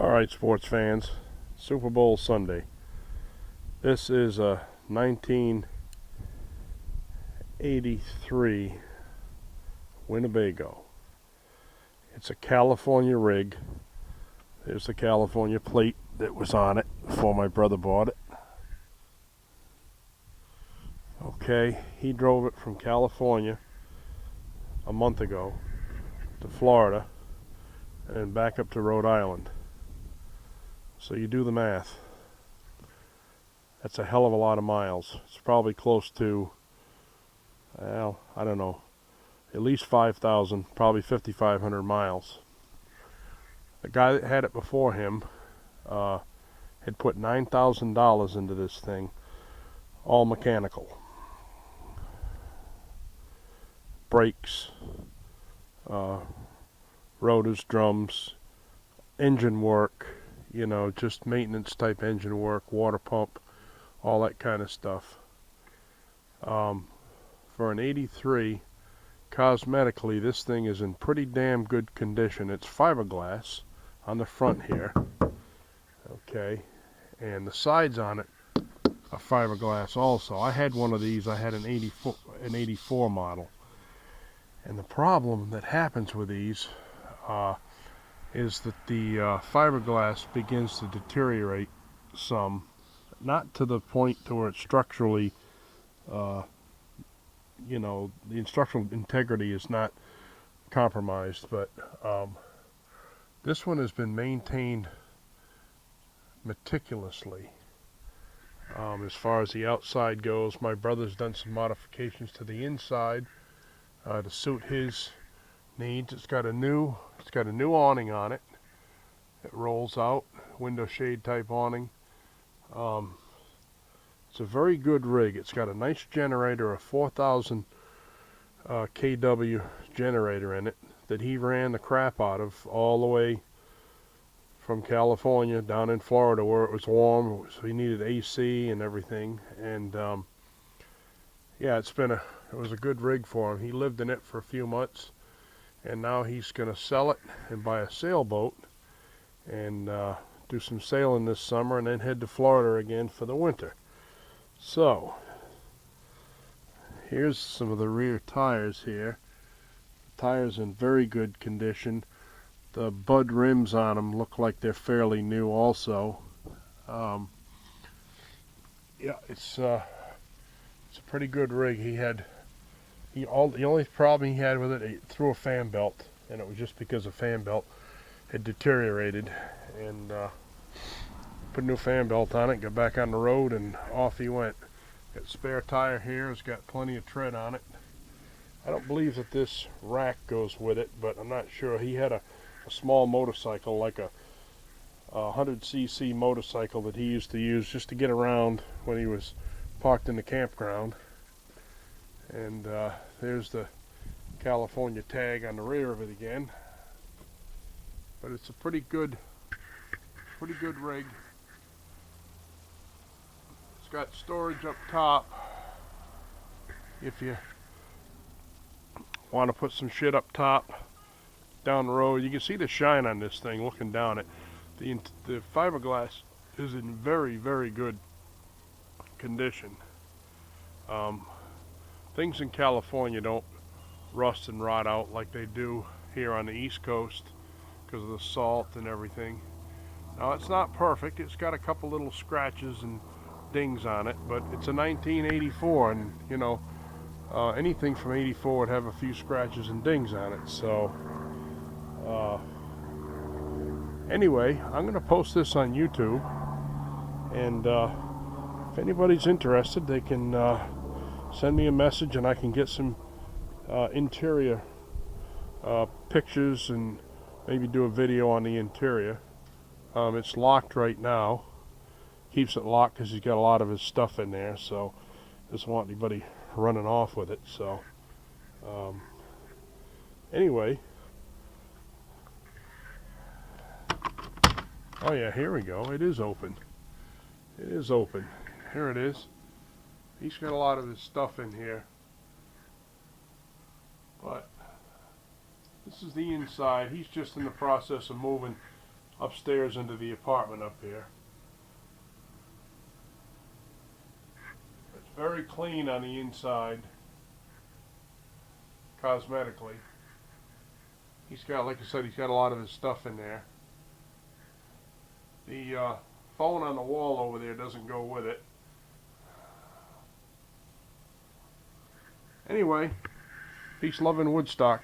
Alright, sports fans, Super Bowl Sunday. This is a 1983 Winnebago. It's a California rig. There's the California plate that was on it before my brother bought it. Okay, he drove it from California a month ago to Florida and back up to Rhode Island. So you do the math. That's a hell of a lot of miles. It's probably close to, well, I don't know, at least 5,000, probably 5,500 miles. The guy that had it before him had put $9,000 into this thing, all mechanical. Brakes, rotors, drums, engine work, you know, just maintenance type engine work, water pump, all that kind of stuff. For an 83, cosmetically, this thing is in pretty damn good condition. It's fiberglass on the front here, okay, and the sides on it are fiberglass also. I had one of these. I had an 84 model, and the problem that happens with these is that the fiberglass begins to deteriorate some, not to the point to where it's structurally, you know, the structural integrity is not compromised, but this one has been maintained meticulously. As far as the outside goes, my brother's done some modifications to the inside to suit his needs. It's got a new awning on it. It rolls out, window shade type awning. It's a very good rig. It's got a nice generator, a 4,000 kW generator in it that he ran the crap out of all the way from California down in Florida where it was warm, so he needed AC and everything. And yeah, it was a good rig for him. He lived in it for a few months, and now he's going to sell it and buy a sailboat and do some sailing this summer and then head to Florida again for the winter. So here's some of the rear tires here. The tires in very good condition. The Bud rims on them look like they're fairly new also. Yeah, it's a pretty good rig. The only problem he had with it, he threw a fan belt, and it was just because the fan belt had deteriorated. And put a new fan belt on it, got back on the road, and off he went. Got a spare tire here. It's got plenty of tread on it. I don't believe that this rack goes with it, but I'm not sure. He had a small motorcycle, like a 100cc motorcycle that he used to use just to get around when he was parked in the campground. And there's the California tag on the rear of it again. But it's a pretty good rig. It's got storage up top if you want to put some shit up top down the road. You can see the shine on this thing looking down it. The fiberglass is in very, very good condition. Things in California don't rust and rot out like they do here on the East Coast because of the salt and everything. Now, it's not perfect. It's got a couple little scratches and dings on it, but it's a 1984, and you know, anything from 84 would have a few scratches and dings on it. So anyway, I'm going to post this on YouTube, and if anybody's interested, they can send me a message and I can get some interior pictures and maybe do a video on the interior. It's locked right now. Keeps it locked because he's got a lot of his stuff in there, so doesn't want anybody running off with it. So anyway, oh yeah, here we go. It is open. It is open. Here it is. He's got a lot of his stuff in here, but this is the inside. He's just in the process of moving upstairs into the apartment up here. It's very clean on the inside, cosmetically. He's got, like I said, he's got a lot of his stuff in there. The phone on the wall over there doesn't go with it. Anyway, peace, love, and Woodstock.